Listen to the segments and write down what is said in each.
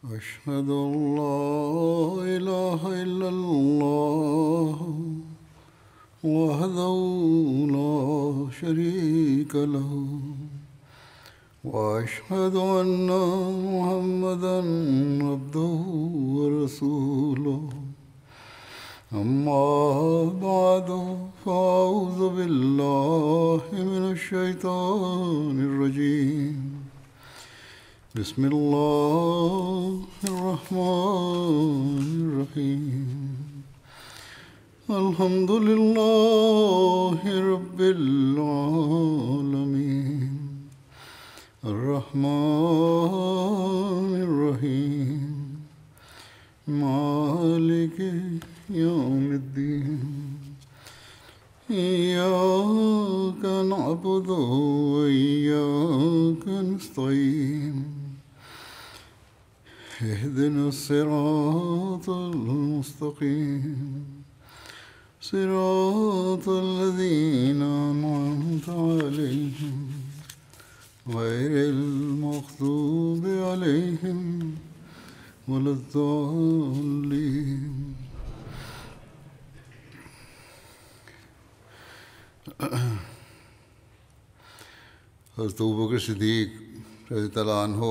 أشهد أن لا إله إلا الله وحده لا شريك له وأشهد أن محمدا عبده ورسوله أما بعد فأعوذ بالله من الشيطان الرجيم بسم الله الرحمن الرحيم الحمد لله رب العالمين الرحمن الرحيم مالك يوم الدين إياك نعبد وإياك نستعين اهدنا الصراط المستقيم صراط الذين أنعمت عليهم غير المغضوب عليهم ولا الضالين. حضرت ابوبکر صدیق رضی اللہ عنہ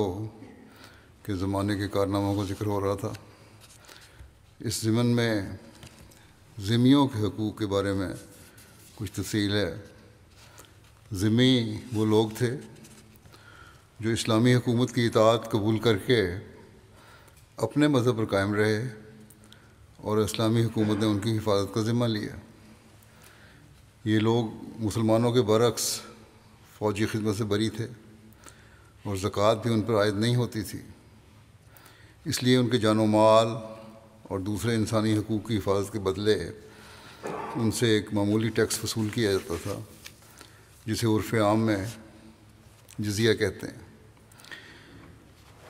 کے زمانے کے کارناموں کا ذکر ہو رہا تھا. اس ضمن میں ذمیوں کے حقوق کے بارے میں کچھ تفصیل ہے. ذمی وہ لوگ تھے جو اسلامی حکومت کی اطاعت قبول کر کے اپنے مذہب پر قائم رہے اور اسلامی حکومت نے ان کی حفاظت کا ذمہ لیا. یہ لوگ مسلمانوں کے برعکس فوجی خدمت سے بری تھے اور زکوٰۃ بھی ان پر عائد نہیں ہوتی تھی. اس لیے ان کے جان و مال اور دوسرے انسانی حقوق کی حفاظت کے بدلے ان سے ایک معمولی ٹیکس وصول کیا جاتا تھا جسے عرف عام میں جزیہ کہتے ہیں.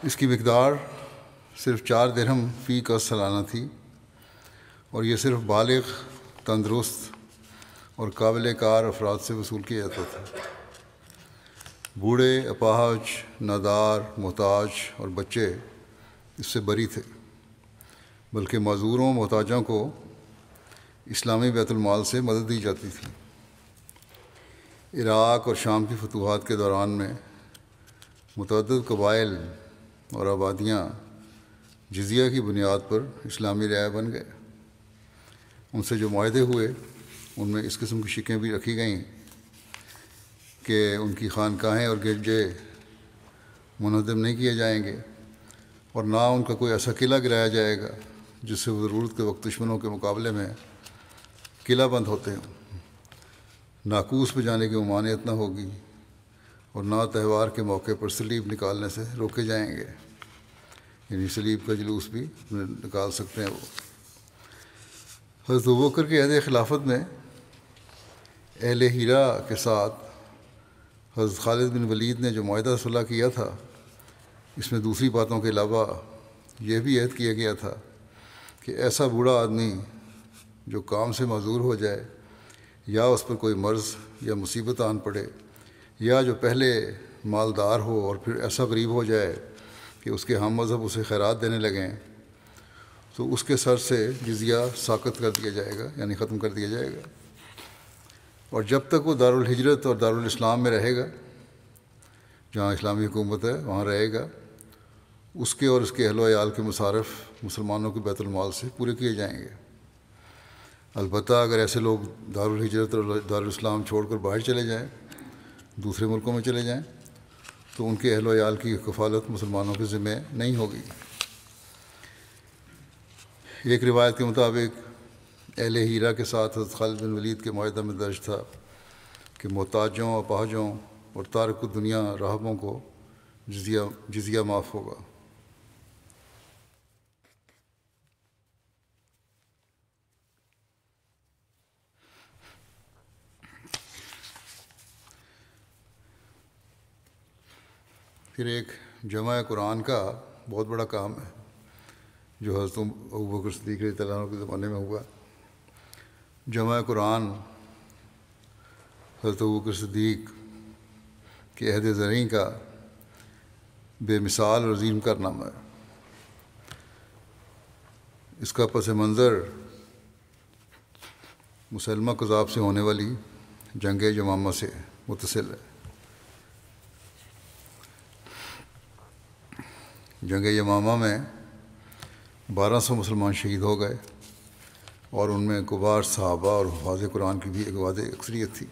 اس کی مقدار صرف 4 درہم فی کا سالانہ تھی اور یہ صرف بالغ، تندرست اور قابل کار افراد سے وصول کیا جاتا تھا. بوڑھے، اپاہج، نادار، محتاج اور بچے اس سے بری تھے، بلکہ معذوروں محتاجوں کو اسلامی بیت المال سے مدد دی جاتی تھی. عراق اور شام کی فتوحات کے دوران میں متعدد قبائل اور آبادیاں جزیہ کی بنیاد پر اسلامی رعایا بن گئے. ان سے جو معاہدے ہوئے ان میں اس قسم کی شکیں بھی رکھی گئیں کہ ان کی خانقاہیں اور گرجے منہدم نہیں کیے جائیں گے اور نہ ان کا کوئی ایسا قلعہ گرایا جائے گا جس سے وہ ضرورت کے وقت دشمنوں کے مقابلے میں قلعہ بند ہوتے ہوں. ناقوس بجانے کی ممانعت نہ ہوگی اور نہ تہوار کے موقع پر سلیب نکالنے سے روکے جائیں گے، یعنی سلیب کا جلوس بھی نکال سکتے ہیں وہ. حضرت ابوبکر کے عہد خلافت میں اہل ہیرا کے ساتھ حضرت خالد بن ولید نے جو معاہدہ صلح کیا تھا، اس میں دوسری باتوں کے علاوہ یہ بھی عہد کیا گیا تھا کہ ایسا بوڑھا آدمی جو کام سے معذور ہو جائے یا اس پر کوئی مرض یا مصیبت آن پڑے یا جو پہلے مالدار ہو اور پھر ایسا غریب ہو جائے کہ اس کے ہم مذہب اسے خیرات دینے لگیں، تو اس کے سر سے جزیہ ساقط کر دیا جائے گا، یعنی ختم کر دیا جائے گا. اور جب تک وہ دارالحجرت اور دارالاسلام میں رہے گا، جہاں اسلامی حکومت ہے وہاں رہے گا، اس کے اور اس کے اہل و عیال کے مصارف مسلمانوں کے بیت المال سے پورے کیے جائیں گے. البتہ اگر ایسے لوگ دارالحجرت اور دارالاسلام چھوڑ کر باہر چلے جائیں، دوسرے ملکوں میں چلے جائیں، تو ان کے اہل و عیال کی کفالت مسلمانوں کے ذمہ نہیں ہوگی. ایک روایت کے مطابق اہل ہیرا کے ساتھ حضرت خالد بن ولید کے معاہدہ میں درج تھا کہ محتاجوں، اپاہجوں اور تارک الدنیا راہبوں کو جزیہ معاف ہوگا. پھر ایک جمع قرآن کا بہت بڑا کام ہے جو حضرت ابوبکر صدیق رضی اللہ عنہ کے زمانے میں ہوا. جمع قرآن حضرت ابوبکر صدیق کے عہد زرعی کا بے مثال اور عظیم کارنامہ ہے. اس کا پس منظر مسلمہ کذاب سے ہونے والی جنگ یمامہ سے متصل ہے۔ جنگ یمامہ میں 1200 مسلمان شہید ہو گئے، اور ان میں کبار صحابہ اور حفاظ قرآن کی بھی ایک واضح اکثریت تھی،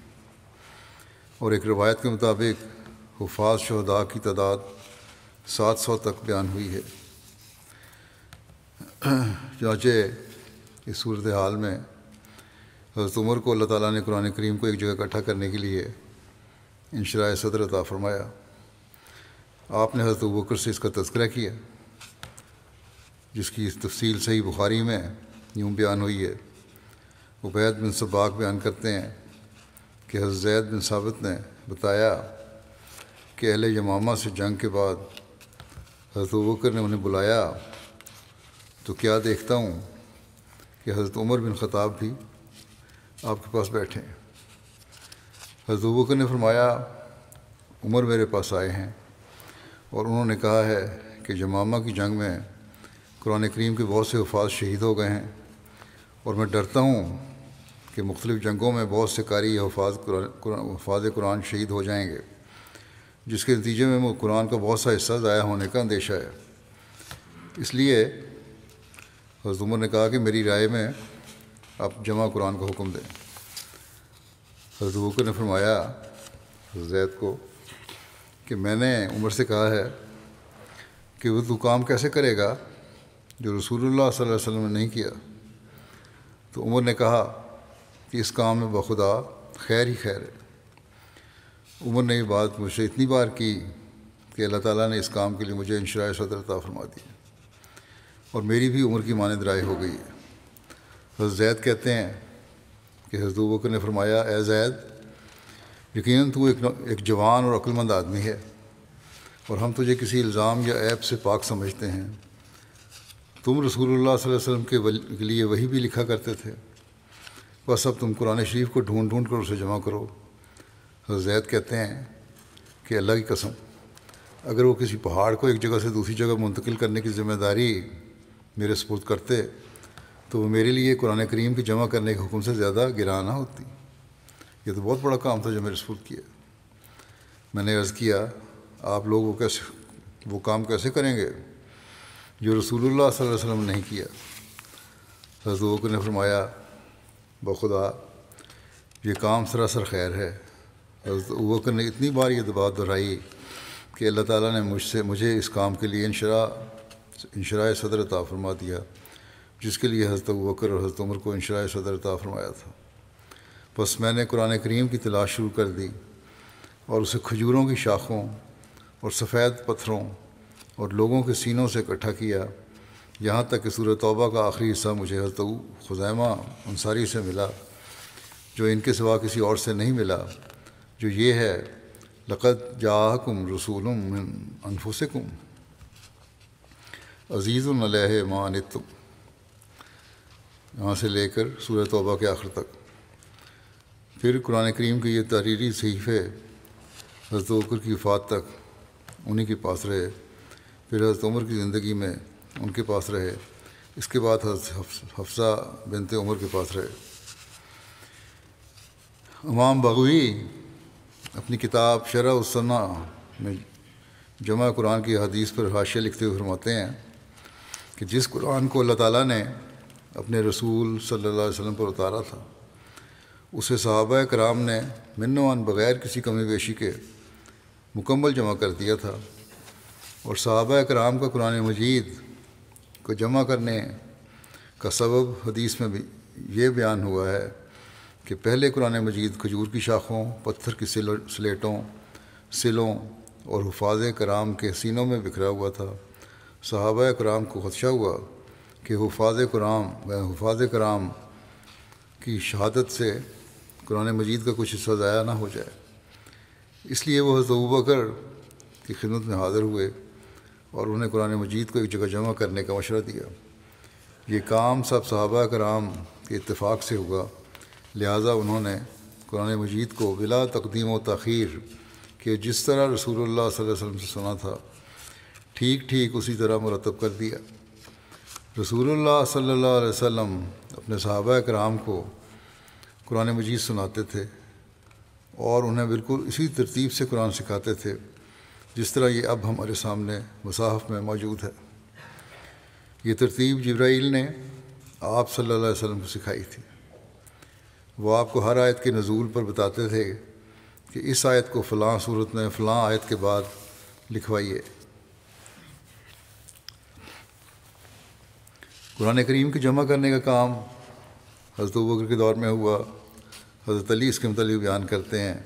اور ایک روایت کے مطابق حفاظ شہداء کی تعداد 700 تک بیان ہوئی ہے۔ چنانچہ اس صورتحال میں حضرت عمر کو اللہ تعالیٰ نے قرآن کریم کو ایک جگہ اکٹھا کرنے کے لیے انشراح صدر عطا فرمایا۔ آپ نے حضرت ابوبکر سے اس کا تذکرہ کیا، جس کی تفصیل صحیح بخاری میں یوں بیان ہوئی ہے۔ عبید بن سباق بیان کرتے ہیں کہ حضرت زید بن ثابت نے بتایا کہ اہل یمامہ سے جنگ کے بعد حضرت ابوبکر نے انہیں بلایا تو کیا دیکھتا ہوں کہ حضرت عمر بن خطاب بھی آپ کے پاس بیٹھے ہیں۔ حضرت ابوبکر نے فرمایا عمر میرے پاس آئے ہیں اور انہوں نے کہا ہے کہ یمامہ کی جنگ میں قرآن کریم کے بہت سے حفاظ شہید ہو گئے ہیں، اور میں ڈرتا ہوں کہ مختلف جنگوں میں بہت سے قاری یا حفاظ قرآن شہید ہو جائیں گے، جس کے نتیجے میں قرآن کا بہت سا حصہ ضائع ہونے کا اندیشہ ہے۔ اس لیے حضرت عمر نے کہا کہ میری رائے میں آپ جمع قرآن کا حکم دیں۔ حضرت ابوبکر نے فرمایا حضرت زید کو کہ میں نے عمر سے کہا ہے کہ وہ تو کام کیسے کرے گا جو رسول اللہ صلی اللہ علیہ وسلم نے نہیں کیا۔ تو عمر نے کہا کہ اس کام میں بخدا خیر ہی خیر ہے۔ عمر نے یہ بات مجھ سے اتنی بار کی کہ اللہ تعالیٰ نے اس کام کے لیے مجھے انشراح صدر عطا فرما دی، اور میری بھی عمر کی مانند رائے ہو گئی ہے۔ حضرت زید کہتے ہیں کہ حضرت ابوبکر نے فرمایا اے زید، یقیناً تو ایک جوان اور عقل مند آدمی ہے، اور ہم تجھے کسی الزام یا عیب سے پاک سمجھتے ہیں۔ تم رسول اللہ صلی اللہ علیہ وسلم کے لیے وحی بھی لکھا کرتے تھے، بس اب تم قرآن شریف کو ڈھونڈ ڈھونڈ کر اسے جمع کرو۔ حضرت زید کہتے ہیں کہ اللہ کی قسم، اگر وہ کسی پہاڑ کو ایک جگہ سے دوسری جگہ منتقل کرنے کی ذمہ داری میرے سپرد کرتے تو وہ میرے لیے قرآن کریم کی جمع کرنے کے حکم سے زیادہ گراں نہ ہوتی۔ یہ تو بہت بڑا کام تھا جو میرے سپرد کیا۔ میں نے عرض کیا آپ لوگ وہ کام کیسے کریں گے جو رسول اللہ صلی اللہ علیہ وسلم نے نہیں کیا؟ حضرت ابوبکر نے فرمایا بخدا یہ کام سراسر خیر ہے۔ حضرت ابوبکر نے اتنی بار یہ بات دہرائی کہ اللہ تعالیٰ نے مجھے اس کام کے لیے انشراح صدر عطا فرما دیا، جس کے لیے حضرت ابوبکر اور حضرت عمر کو انشراح صدر عطا فرمایا تھا۔ بس میں نے قرآن کریم کی تلاش شروع کر دی اور اسے کھجوروں کی شاخوں اور سفید پتھروں اور لوگوں کے سینوں سے اکٹھا کیا، یہاں تک کہ سورۃ توبہ کا آخری حصہ مجھے حضرت خزیمہ انصاری سے ملا، جو ان کے سوا کسی اور سے نہیں ملا، جو یہ ہے لقد جاءکم رسول من انفسکم عزیز علیہ ما عنتم، یہاں سے لے کر سورۃ توبہ کے آخر تک۔ پھر قرآن کریم کے یہ تحریری صحیفے حضرت ابوبکر کی وفات تک انہی کے پاس رہے، پھر حضرت عمر کی زندگی میں ان کے پاس رہے، اس کے بعد حضرت حفصہ بنت عمر کے پاس رہے۔ امام بغوی اپنی کتاب شرح السنہ میں جمع قرآن کی حدیث پر حاشیہ لکھتے ہوئے فرماتے ہیں کہ جس قرآن کو اللہ تعالیٰ نے اپنے رسول صلی اللہ علیہ وسلم پر اتارا تھا اسے صحابہ کرام نے من و عن بغیر کسی کمی بیشی کے مکمل جمع کر دیا تھا، اور صحابہ کرام کا قرآن مجید کو جمع کرنے کا سبب حدیث میں بھی یہ بیان ہوا ہے کہ پہلے قرآن مجید کھجور کی شاخوں، پتھر کی سلیٹوں، سلوں اور حفاظ کرام کے سینوں میں بکھرا ہوا تھا۔ صحابہ کرام کو خدشہ ہوا کہ حفاظ کرام کی شہادت سے قرآن مجید کا کچھ حصہ ضائع نہ ہو جائے، اس لیے وہ حضرت ابوبکر کی خدمت میں حاضر ہوئے اور انہیں قرآن مجید کو ایک جگہ جمع کرنے کا مشورہ دیا۔ یہ کام سب صحابہ کرام کے اتفاق سے ہوا، لہٰذا انہوں نے قرآن مجید کو بلا تقدیم و تاخیر کہ جس طرح رسول اللہ صلی اللہ علیہ وسلم سے سنا تھا ٹھیک ٹھیک اسی طرح مرتب کر دیا۔ رسول اللہ صلی اللہ علیہ وسلم اپنے صحابہ کرام کو قرآن مجید سناتے تھے اور انہیں بالکل اسی ترتیب سے قرآن سکھاتے تھے جس طرح یہ اب ہمارے سامنے مصحف میں موجود ہے۔ یہ ترتیب جبرائیل نے آپ صلی اللہ علیہ وسلم کو سکھائی تھی۔ وہ آپ کو ہر آیت کے نزول پر بتاتے تھے کہ اس آیت کو فلاں صورت میں فلاں آیت کے بعد لکھوائیے۔ قرآن کریم کی جمع کرنے کا کام حضرت ابوبکر کے دور میں ہوا۔ حضرت علی اس کے متعلق بیان کرتے ہیں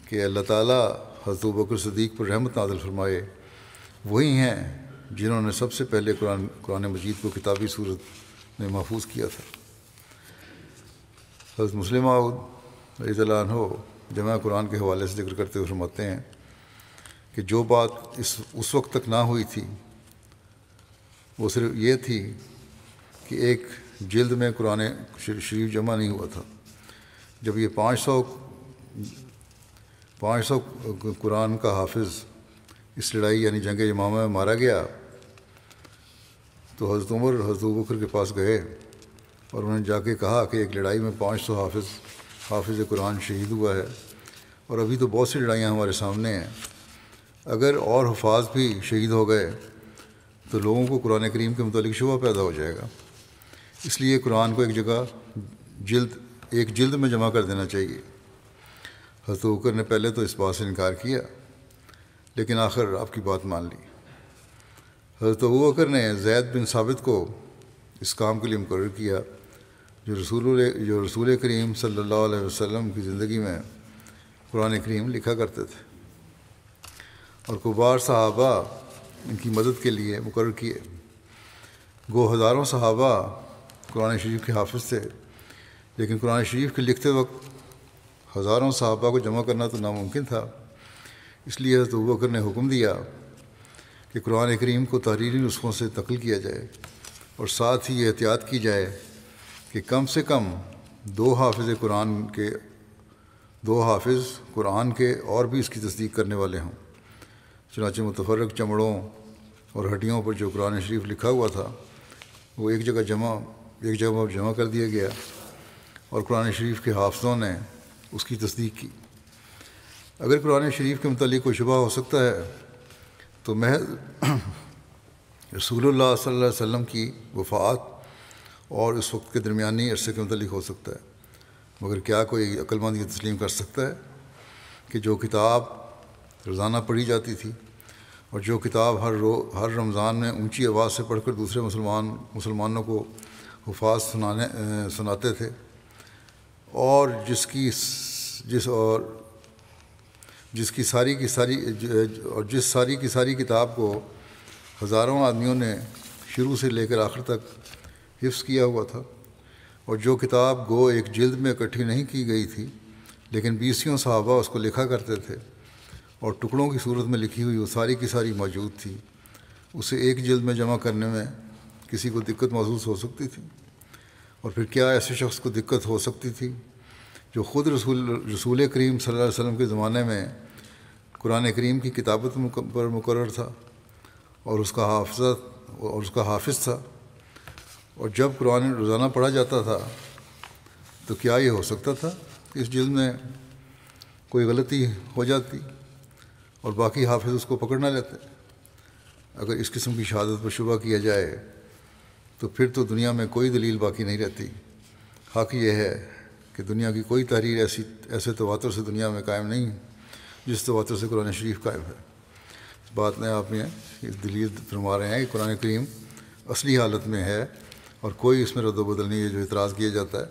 کہ اللہ تعالیٰ حضرت ابوبکر صدیق پر رحمت نازل فرمائے، وہی ہیں جنہوں نے سب سے پہلے قرآن مجید کو کتابی صورت میں محفوظ کیا تھا۔ حضرت مسلم موعود رضی اللہ عنہ جمع قرآن کے حوالے سے ذکر کرتے ہوئے فرماتے ہیں کہ جو بات اس وقت تک نہ ہوئی تھی وہ صرف یہ تھی کہ ایک جلد میں قرآن شریف جمع نہیں ہوا تھا۔ جب یہ 500 قرآن کا حافظ اس لڑائی یعنی جنگ یمامہ میں مارا گیا تو حضرت عمر حضرت ابوبکر کے پاس گئے اور انہوں نے جا کے کہا کہ ایک لڑائی میں 500 حافظ قرآن شہید ہوا ہے اور ابھی تو بہت سی لڑائیاں ہمارے سامنے ہیں، اگر اور حفاظ بھی شہید ہو گئے تو لوگوں کو قرآن کریم کے متعلق شبہ پیدا ہو جائے گا، اس لیے قرآن کو ایک جلد میں جمع کر دینا چاہیے۔ حضرت ابوبکر نے پہلے تو اس بات سے انکار کیا لیکن آخر آپ کی بات مان لی۔ حضرت ابوبکر نے زید بن ثابت کو اس کام کے لیے مقرر کیا جو رسول کریم صلی اللہ علیہ وسلم کی زندگی میں قرآن کریم لکھا کرتے تھے، اور کبار صحابہ ان کی مدد کے لیے مقرر کیے۔ گو ہزاروں صحابہ قرآن شریف کے حافظ تھے، لیکن قرآن شریف کے لکھتے وقت ہزاروں صحابہ کو جمع کرنا تو ناممکن تھا، اس لیے حضرت ابوبکر نے حکم دیا کہ قرآن کریم کو تحریری نسخوں سے نقل کیا جائے اور ساتھ ہی یہ احتیاط کی جائے کہ کم سے کم دو حافظ قرآن کے اور بھی اس کی تصدیق کرنے والے ہوں۔ چنانچہ متفرق چمڑوں اور ہڈیوں پر جو قرآن شریف لکھا ہوا تھا وہ ایک جگہ جمع کر دیا گیا اور قرآن شریف کے حافظوں نے اس کی تصدیق کی۔ اگر قرآن شریف کے متعلق کوئی شبہ ہو سکتا ہے تو محض رسول اللہ صلی اللہ علیہ وسلم کی وفات اور اس وقت کے درمیانی عرصے کے متعلق ہو سکتا ہے، مگر کیا کوئی عقل مند یہ تسلیم کر سکتا ہے کہ جو کتاب روزانہ پڑھی جاتی تھی اور جو کتاب ہر رمضان میں اونچی آواز سے پڑھ کر دوسرے مسلمانوں کو حفاظ سناتے تھے اور جس ساری کی ساری کتاب کو ہزاروں آدمیوں نے شروع سے لے کر آخر تک حفظ کیا ہوا تھا، اور جو کتاب گو ایک جلد میں اکٹھی نہیں کی گئی تھی لیکن 20 صحابہ اس کو لکھا کرتے تھے اور ٹکڑوں کی صورت میں لکھی ہوئی وہ ساری کی ساری موجود تھی، اسے ایک جلد میں جمع کرنے میں کسی کو دقت محسوس ہو سکتی تھی؟ اور پھر کیا ایسے شخص کو دقت ہو سکتی تھی جو خود رسول کریم صلی اللہ علیہ وسلم کے زمانے میں قرآن کریم کی کتابت پر مقرر تھا اور اس کا حافظ تھا، اور جب قرآن روزانہ پڑھا جاتا تھا تو کیا یہ ہو سکتا تھا کہ اس جلد میں کوئی غلطی ہو جاتی اور باقی حافظ اس کو پکڑ نہ لیتے؟ اگر اس قسم کی شہادت پر شبہ کیا جائے تو پھر تو دنیا میں کوئی دلیل باقی نہیں رہتی۔ حق یہ ہے کہ دنیا کی کوئی تحریر ایسے تواتر سے دنیا میں قائم نہیں جس تواتر سے قرآن شریف قائم ہے۔ اس بات میں آپ یہ دلیل فرما رہے ہیں کہ قرآن کریم اصلی حالت میں ہے اور کوئی اس میں رد و بدل نہیں ہے۔ جو اعتراض کیا جاتا ہے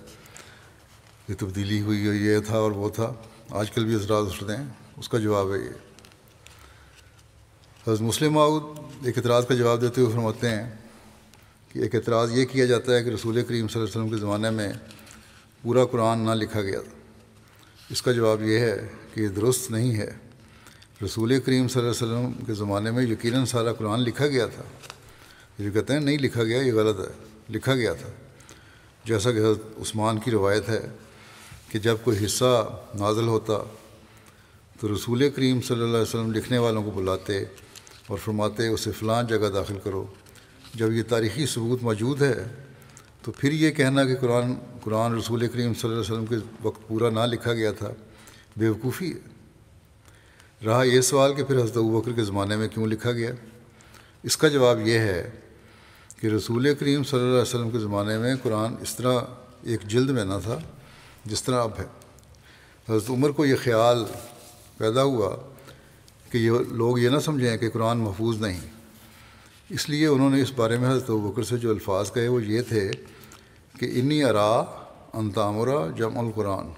کہ تبدیلی ہوئی ہے، یہ تھا اور وہ تھا، آج کل بھی اعتراض اٹھتے ہیں، اس کا جواب ہے یہ۔ حضرت مسلم موعود ایک اعتراض کا جواب دیتے ہوئے فرماتے ہیں کہ ایک اعتراض یہ کیا جاتا ہے کہ رسول کریم صلی اللہ علیہ وسلم کے زمانے میں پورا قرآن نہ لکھا گیا تھا۔ اس کا جواب یہ ہے کہ یہ درست نہیں ہے۔ رسول کریم صلی اللہ علیہ وسلم کے زمانے میں یقیناً سارا قرآن لکھا گیا تھا۔ یہ کہتے ہیں نہیں لکھا گیا، یہ غلط ہے، لکھا گیا تھا۔ جیسا کہ حضرت عثمان کی روایت ہے کہ جب کوئی حصہ نازل ہوتا تو رسول کریم صلی اللہ علیہ وسلم لکھنے والوں کو بلاتے اور فرماتے اسے فلاں جگہ داخل کرو، جب یہ تاریخی ثبوت موجود ہے تو پھر یہ کہنا کہ قرآن رسول کریم صلی اللہ علیہ وسلم کے وقت پورا نہ لکھا گیا تھا بیوقوفی ہے۔ رہا یہ سوال کہ پھر حضرت ابوبکر کے زمانے میں کیوں لکھا گیا، اس کا جواب یہ ہے کہ رسول کریم صلی اللہ علیہ وسلم کے زمانے میں قرآن اس طرح ایک جلد میں نہ تھا جس طرح اب ہے۔ حضرت عمر کو یہ خیال پیدا ہوا کہ یہ لوگ یہ نہ سمجھیں کہ قرآن محفوظ نہیں، اس لیے انہوں نے اس بارے میں حضرت ابوبکر سے جو الفاظ کہے وہ یہ تھے کہ انی ارا ان تامرا جمع القرآن،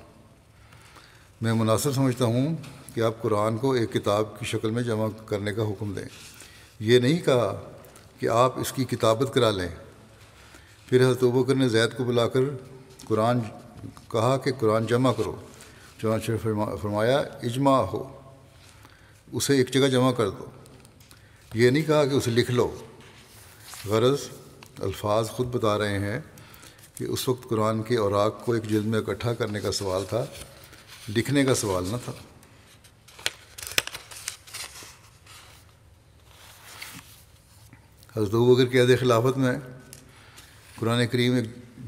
میں مناسب سمجھتا ہوں کہ آپ قرآن کو ایک کتاب کی شکل میں جمع کرنے کا حکم دیں، یہ نہیں کہا کہ آپ اس کی کتابت کرا لیں۔ پھر حضرت ابوبکر نے زید کو بلا کر کہا کہ قرآن جمع کرو، چنانچہ فرمایا اجماع ہو، اسے ایک جگہ جمع کر دو، یہ نہیں کہا کہ اسے لکھ لو۔ غرض الفاظ خود بتا رہے ہیں کہ اس وقت قرآن کے اوراق کو ایک جلد میں اکٹھا کرنے کا سوال تھا، لکھنے کا سوال نہ تھا۔ حضرت ابوبکر کے عہد خلافت میں قرآن کریم ایک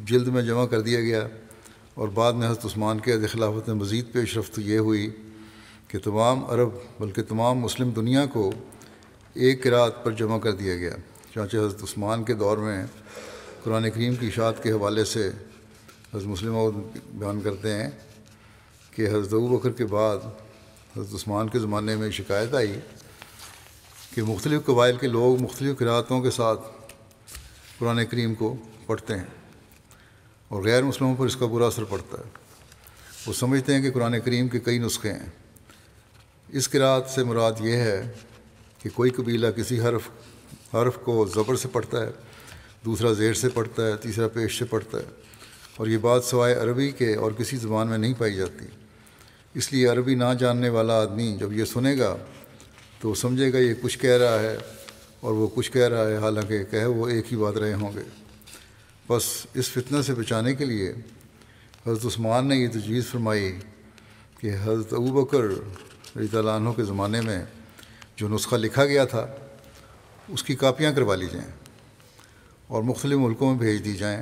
جلد میں جمع کر دیا گیا، اور بعد میں حضرت عثمان کے عہد خلافت میں مزید پیش رفت یہ ہوئی کہ تمام عرب بلکہ تمام مسلم دنیا کو ایک قرأت پر جمع کر دیا گیا۔ چنانچہ حضرت عثمان کے دور میں قرآن کریم کی اشاعت کے حوالے سے حضرت مسلم بیان کرتے ہیں کہ حضرت ابوبکر کے بعد حضرت عثمان کے زمانے میں شکایت آئی کہ مختلف قبائل کے لوگ مختلف قرأتوں کے ساتھ قرآن کریم کو پڑھتے ہیں اور غیر مسلموں پر اس کا برا اثر پڑتا ہے۔ وہ سمجھتے ہیں کہ قرآن کریم کے کئی نسخے ہیں۔ اس قرأت سے مراد یہ ہے کہ کوئی قبیلہ کسی حرف کو زبر سے پڑھتا ہے، دوسرا زیر سے پڑھتا ہے، تیسرا پیش سے پڑھتا ہے، اور یہ بات سوائے عربی کے اور کسی زبان میں نہیں پائی جاتی۔ اس لیے عربی نہ جاننے والا آدمی جب یہ سنے گا تو وہ سمجھے گا یہ کچھ کہہ رہا ہے اور وہ کچھ کہہ رہا ہے، حالانکہ کہہ وہ ایک ہی بات رہے ہوں گے۔ بس اس فتنہ سے بچانے کے لیے حضرت عثمان نے یہ تجویز فرمائی کہ حضرت ابوبکر رضی اللہ عنہ کے زمانے میں جو نسخہ لکھا گیا تھا اس کی کاپیاں کروا لی جائیں اور مختلف ملکوں میں بھیج دی جائیں،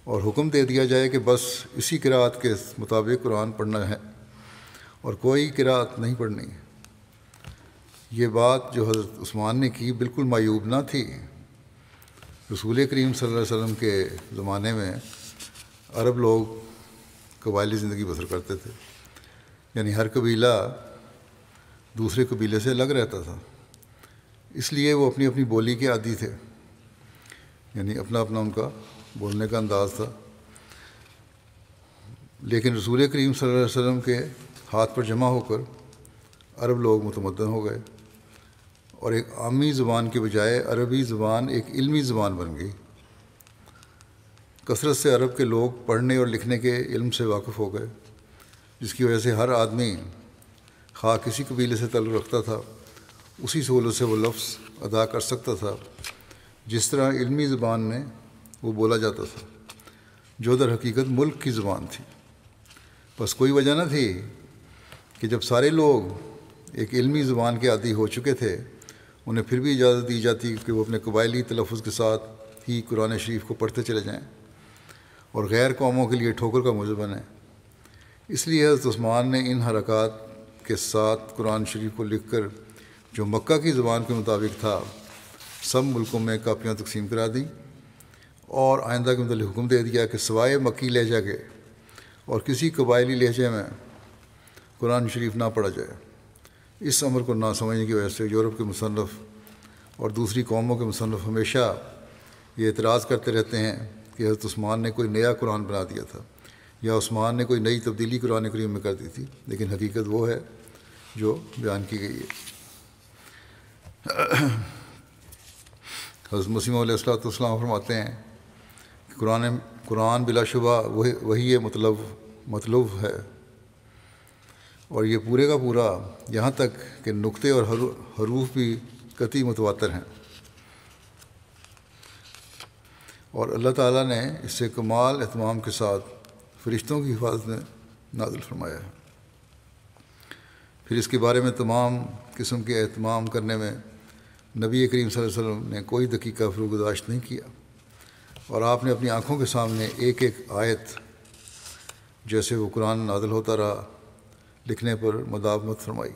اور حکم دے دیا جائے کہ بس اسی قرأت کے مطابق قرآن پڑھنا ہے اور کوئی قرأت نہیں پڑھنی۔ یہ بات جو حضرت عثمان نے کی بالکل معیوب نہ تھی۔ رسول کریم صلی اللہ علیہ وسلم کے زمانے میں عرب لوگ قبائلی زندگی بسر کرتے تھے، یعنی ہر قبیلہ دوسرے قبیلے سے الگ رہتا تھا، اس لیے وہ اپنی اپنی بولی کے عادی تھے، یعنی اپنا اپنا ان کا بولنے کا انداز تھا۔ لیکن رسول کریم صلی اللہ علیہ وسلم کے ہاتھ پر جمع ہو کر عرب لوگ متمدن ہو گئے، اور ایک عامی زبان کے بجائے عربی زبان ایک علمی زبان بن گئی۔ کثرت سے عرب کے لوگ پڑھنے اور لکھنے کے علم سے واقف ہو گئے، جس کی وجہ سے ہر آدمی خواہ کسی قبیلے سے تعلق رکھتا تھا اسی سہولت سے وہ لفظ ادا کر سکتا تھا جس طرح علمی زبان میں وہ بولا جاتا تھا، جو در حقیقت ملک کی زبان تھی۔ بس کوئی وجہ نہ تھی کہ جب سارے لوگ ایک علمی زبان کے عادی ہو چکے تھے انہیں پھر بھی اجازت دی جاتی کہ وہ اپنے قبائلی تلفظ کے ساتھ ہی قرآن شریف کو پڑھتے چلے جائیں اور غیر قوموں کے لیے ٹھوکر کا موجب بنیں۔ اس لیے حضرت عثمان نے ان حرکات کے ساتھ قرآن شریف کو لکھ کر جو مکہ کی زبان کے مطابق تھا سب ملکوں میں کاپیاں تقسیم کرا دیں، اور آئندہ کے متعلق حکم دے دیا کہ سوائے مکی لہجہ کے اور کسی قبائلی لہجے میں قرآن شریف نہ پڑھا جائے۔ اس امر کو نہ سمجھنے کی وجہ سے یورپ کے مصنف اور دوسری قوموں کے مصنف ہمیشہ یہ اعتراض کرتے رہتے ہیں کہ حضرت عثمان نے کوئی نیا قرآن بنا دیا تھا یا عثمان نے کوئی نئی تبدیلی قرآن کریم میں کر دی تھی، لیکن حقیقت وہ ہے جو بیان کی گئی ہے۔ حضرت مسیح علیہ الصلوۃ والسلام فرماتے ہیں کہ قرآن بلا شبہ وہی مطلوب ہے، اور یہ پورے کا پورا یہاں تک کہ نقطے اور حروف بھی قطعی متواتر ہیں، اور اللہ تعالیٰ نے اس سے کمال اہتمام کے ساتھ فرشتوں کی حفاظت میں نازل فرمایا ہے۔ پھر اس کے بارے میں تمام قسم کے اہتمام کرنے میں نبی کریم صلی اللہ علیہ وسلم نے کوئی دقیقہ فروگزاشت نہیں کیا، اور آپ نے اپنی آنکھوں کے سامنے ایک ایک آیت جیسے وہ قرآن نازل ہوتا رہا لکھنے پر مداومت فرمائی،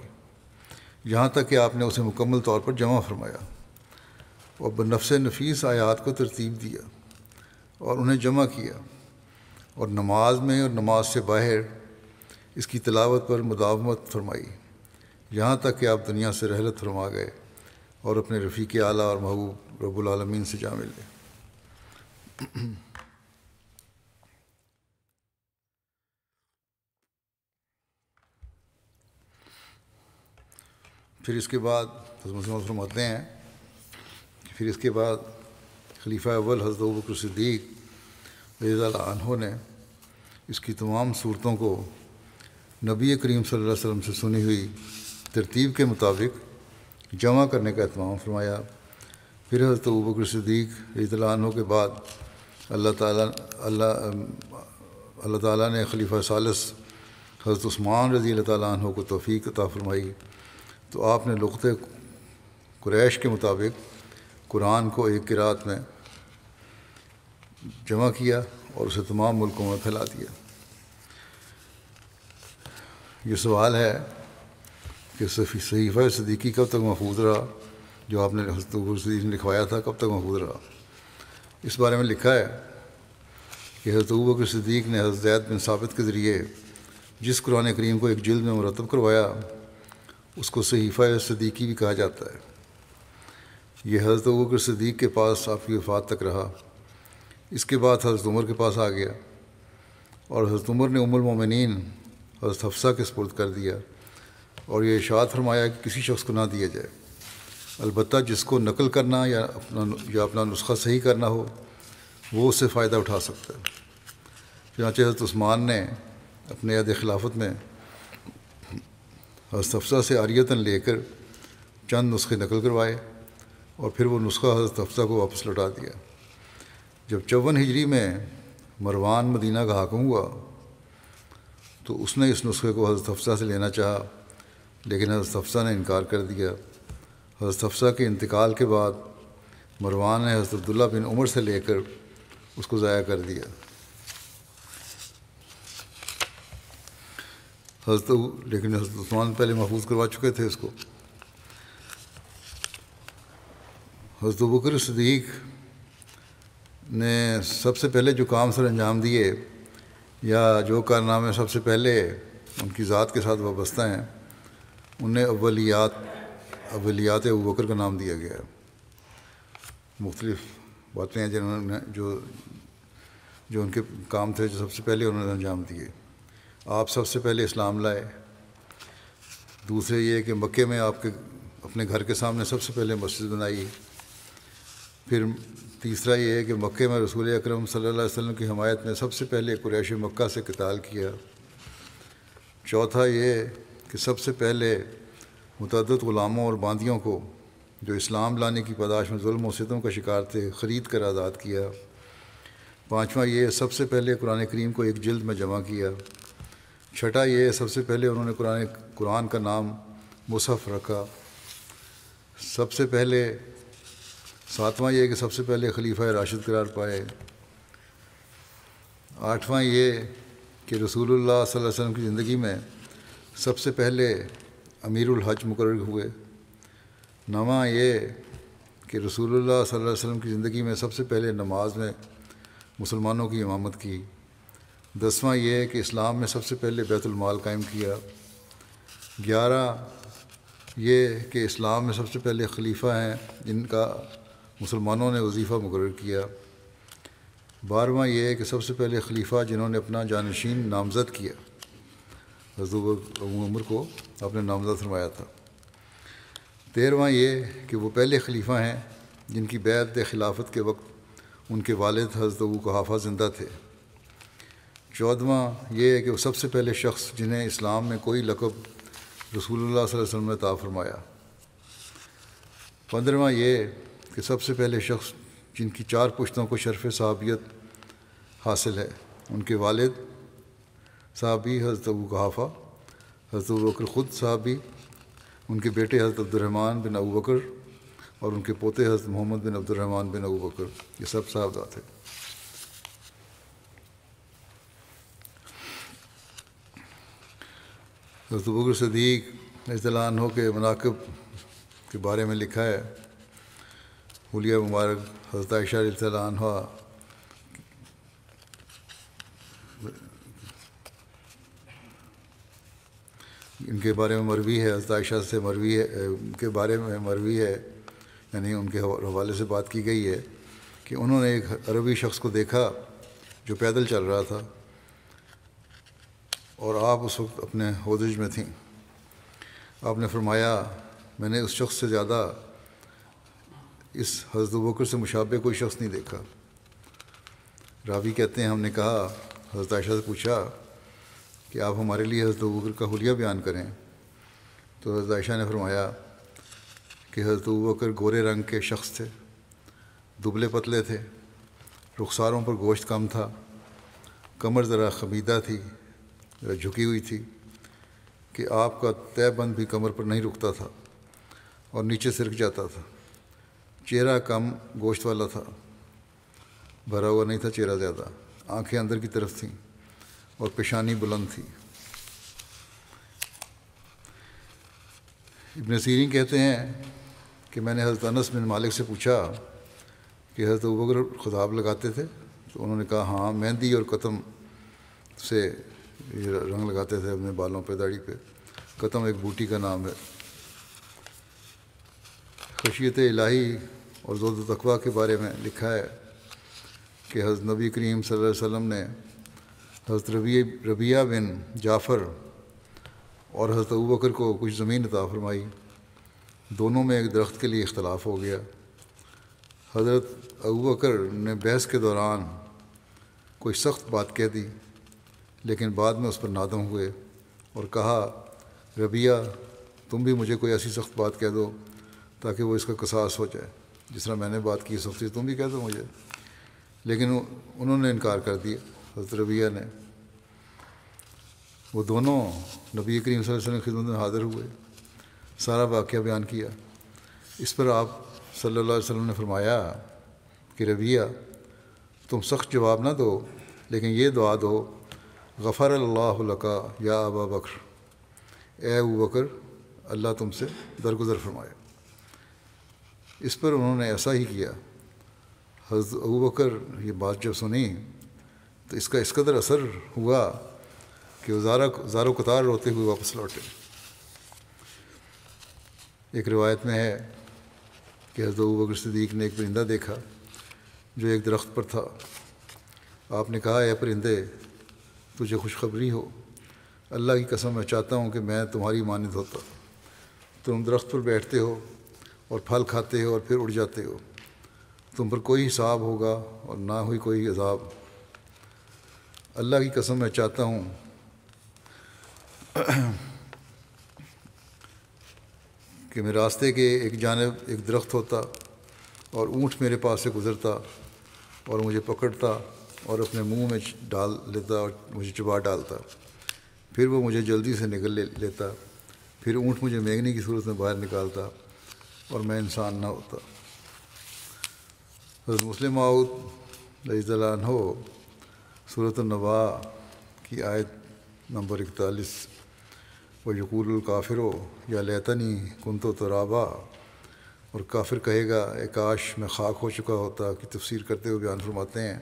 یہاں تک کہ آپ نے اسے مکمل طور پر جمع فرمایا اور بنفس نفیس آیات کو ترتیب دیا اور انہیں جمع کیا، اور نماز میں اور نماز سے باہر اس کی تلاوت پر مداومت فرمائی، یہاں تک کہ آپ دنیا سے رحلت فرما گئے اور اپنے رفیق اعلیٰ اور محبوب رب العالمین سے جا ملے۔ پھر اس کے بعد حضرت فرماتے ہیں کہ پھر اس کے بعد خلیفہ اول حضرت ابوبکر صدیق رضی اللہ عنہ نے اس کی تمام صورتوں کو نبی کریم صلی اللہ علیہ وسلم سے سنی ہوئی ترتیب کے مطابق جمع کرنے کا اہتمام فرمایا۔ پھر حضرت ابوبکر صدیق رضی اللہ عنہ کے بعد اللہ تعالیٰ نے خلیفہ ثالث حضرت عثمان رضی اللہ تعالیٰ عنہ کو توفیق عطا فرمائی، تو آپ نے لغت قریش کے مطابق قرآن کو ایک قرات میں جمع کیا اور اسے تمام ملکوں میں پھیلا دیا۔ یہ سوال ہے کہ صحیفہ صدیقی کب تک محفوظ رہا، جو آپ نے حضرت ابوبکر صدیق نے لکھوایا تھا، کب تک محفوظ رہا؟ اس بارے میں لکھا ہے کہ حضرت ابوبکر صدیق نے حضرت زید بن ثابت کے ذریعے جس قرآن کریم کو ایک جلد میں مرتب کروایا اس کو صحیفہ صدیقی بھی کہا جاتا ہے۔ یہ حضرت ابوبکر صدیق کے پاس آپ کی وفات تک رہا، اس کے بعد حضرت عمر کے پاس آ گیا، اور حضرت عمر نے ام المومنین حضرت حفصہ کے سپرد کر دیا، اور یہ ارشاد فرمایا کہ کسی شخص کو نہ دیا جائے، البتہ جس کو نقل کرنا یا اپنا نسخہ صحیح کرنا ہو وہ اس سے فائدہ اٹھا سکتا ہے۔ چنانچہ حضرت عثمان نے اپنے عہد خلافت میں حضرت حفصہ سے عاریۃً لے کر چند نسخے نقل کروائے، اور پھر وہ نسخہ حضرت حفصہ کو واپس لوٹا دیا۔ جب 54 ہجری میں مروان مدینہ کا حاکم ہوا تو اس نے اس نسخے کو حضرت حفصہ سے لینا چاہا، لیکن حضرت حفصہ نے انکار کر دیا۔ حضرت حفصہ کے انتقال کے بعد مروان نے حضرت عبداللہ بن عمر سے لے کر اس کو ضائع کر دیا۔ لیکن حضرت عثمان پہلے محفوظ کروا چکے تھے اس کو۔ حضرت ابوبکر صدیق نے سب سے پہلے جو کام سر انجام دیے یا جو کارنامے سب سے پہلے ان کی ذات کے ساتھ وابستہ ہیں انہیں اولیات ابوبکر کا نام دیا گیا ہے۔ مختلف باتیں ہیں جنہوں نے جو ان کے کام تھے جو سب سے پہلے انہوں نے انجام دیے۔ آپ سب سے پہلے اسلام لائے، دوسرے یہ کہ مکے میں آپ کے اپنے گھر کے سامنے سب سے پہلے مسجد بنائی، پھر تیسرا یہ ہے کہ مکے میں رسول اکرم صلی اللہ علیہ وسلم کی حمایت میں سب سے پہلے قریش مکہ سے قتال کیا، چوتھا یہ کہ سب سے پہلے متعدد غلاموں اور باندیوں کو جو اسلام لانے کی پاداش میں ظلم و ستم کا شکار تھے خرید کر آزاد کیا، پانچواں یہ سب سے پہلے قرآن کریم کو ایک جلد میں جمع کیا، چھٹا یہ سب سے پہلے انہوں نے قرآن کا نام مصحف رکھا، سب سے پہلے ساتواں یہ کہ سب سے پہلے خلیفہ راشد قرار پائے، آٹھواں یہ کہ رسول اللہ صلی اللہ علیہ وسلم کی زندگی میں سب سے پہلے امیر الحج مقرر ہوئے، نواں یہ کہ رسول اللہ صلی اللہ علیہ وسلم کی زندگی میں سب سے پہلے نماز میں مسلمانوں کی امامت کی، دسواں یہ کہ اسلام میں سب سے پہلے بیت المال قائم کیا، گیارہ یہ کہ اسلام میں سب سے پہلے خلیفہ ہیں جن کا مسلمانوں نے وظیفہ مقرر کیا، بارہواں یہ کہ سب سے پہلے خلیفہ جنہوں نے اپنا جانشین نامزد کیا، حضرت ابو عمر کو آپ نے نامزد فرمایا تھا، تیرہواں یہ کہ وہ پہلے خلیفہ ہیں جن کی بیعت خلافت کے وقت ان کے والد حضرت ابو قحافہ زندہ تھے، چودہواں یہ کہ وہ سب سے پہلے شخص جنہیں اسلام میں کوئی لقب رسول اللہ صلی اللہ علیہ وسلم نے عطا فرمایا، پندرہواں یہ کہ سب سے پہلے شخص جن کی 4 پشتوں کو شرف صحابیت حاصل ہے، ان کے والد صحابی حضرت ابو قحافہ، حضرت ابوبکر خود صحابی، ان کے بیٹے حضرت عبدالرحمن بن ابوبکر اور ان کے پوتے حضرت محمد بن عبد الرحمن بن ابو بکر، یہ سب صحابہ تھے۔ حضرت ابوبکر صدیق رضی اللہ عنہ کے مناقب کے بارے میں لکھا ہے، حلیہ مبارک حضرت عائشہ رضی اللہ عنہ ان کے بارے میں مروی ہے، حضرت عائشہ سے مروی ہے، ان کے بارے میں مروی ہے، یعنی ان کے حوالے سے بات کی گئی ہے کہ انہوں نے ایک عربی شخص کو دیکھا جو پیدل چل رہا تھا، اور آپ اس وقت اپنے ہودج میں تھیں۔ آپ نے فرمایا میں نے اس شخص سے زیادہ اس حضرت ابوبکر سے مشابہ کوئی شخص نہیں دیکھا۔ راوی کہتے ہیں ہم نے کہا، حضرت عائشہ سے پوچھا کہ آپ ہمارے لیے حضرت ابوبکر کا حلیہ بیان کریں، تو حضرت عائشہ نے فرمایا کہ حضرت ابوبکر گورے رنگ کے شخص تھے، دبلے پتلے تھے، رخساروں پر گوشت کم تھا، کمر ذرا خمیدہ تھی، ذرا جھکی ہوئی تھی کہ آپ کا تہہ بند بھی کمر پر نہیں رکتا تھا اور نیچے سرک جاتا تھا، چہرہ کم گوشت والا تھا، بھرا ہوا نہیں تھا چہرہ زیادہ، آنکھیں اندر کی طرف تھیں اور پیشانی بلند تھی۔ ابن سیرین کہتے ہیں کہ میں نے حضرت انس بن مالک سے پوچھا کہ حضرت ابوبکر خطاب لگاتے تھے، تو انہوں نے کہا ہاں، مہندی اور قطم سے یہ رنگ لگاتے تھے اپنے بالوں پہ، داڑھی پہ۔ قطم ایک بوٹی کا نام ہے۔ خشیت الہی اور زہد و تقویٰ کے بارے میں لکھا ہے کہ حضرت نبی کریم صلی اللہ علیہ وسلم نے حضرت ربیعہ بن جعفر اور حضرت ابوبکر کو کچھ زمین عطا فرمائی، دونوں میں ایک درخت کے لیے اختلاف ہو گیا۔ حضرت ابوبکر نے بحث کے دوران کوئی سخت بات کہہ دی، لیکن بعد میں اس پر نادم ہوئے اور کہا ربیعہ تم بھی مجھے کوئی ایسی سخت بات کہہ دو تاکہ وہ اس کا قصاص ہو جائے، جس طرح میں نے بات کی سختی تم بھی کہہ دو مجھے۔ لیکن انہوں نے انکار کر دیا، حضرت ربیعہ نے۔ وہ دونوں نبی کریم صلی اللہ علیہ وسلم کی خدمت میں حاضر ہوئے، سارا واقعہ بیان کیا۔ اس پر آپ صلی اللہ علیہ وسلم نے فرمایا کہ ربیعہ تم سخت جواب نہ دو، لیکن یہ دعا دو غفر اللہ لکا یا ابا بکر، اے ابو بکر اللہ تم سے درگزر فرمائے۔ اس پر انہوں نے ایسا ہی کیا۔ حضرت ابوبکر یہ بات جب سنی تو اس کا اس قدر اثر ہوا کہ وہ زارو قطار روتے ہوئے واپس لوٹے۔ ایک روایت میں ہے کہ حضرت ابوبکر صدیق نے ایک پرندہ دیکھا جو ایک درخت پر تھا۔ آپ نے کہا اے پرندے تجھے خوشخبری ہو، اللہ کی قسم میں چاہتا ہوں کہ میں تمہاری مانند ہوتا۔ تم درخت پر بیٹھتے ہو اور پھل کھاتے ہو اور پھر اڑ جاتے ہو، تم پر کوئی حساب ہوگا اور نہ ہوئی کوئی عذاب۔ اللہ کی قسم میں چاہتا ہوں کہ میرے راستے کے ایک جانب ایک درخت ہوتا اور اونٹ میرے پاس سے گزرتا اور مجھے پکڑتا اور اپنے منہ میں ڈال لیتا اور مجھے چبا ڈالتا، پھر وہ مجھے جلدی سے نگل لیتا، پھر اونٹ مجھے مینگنے کی صورت میں باہر نکالتا اور میں انسان نہ ہوتا۔ حضرت مسلم موعود رضی اللہ عنہ سورۃ النباء کی آیت نمبر 41 وَيَقُولُ الْكَافِرُ یا لیتنی كُنتُ تُرَابًا، اور کافر کہے گا اے کاش میں خاک ہو چکا ہوتا، کی تفسیر کرتے ہوئے بیان فرماتے ہیں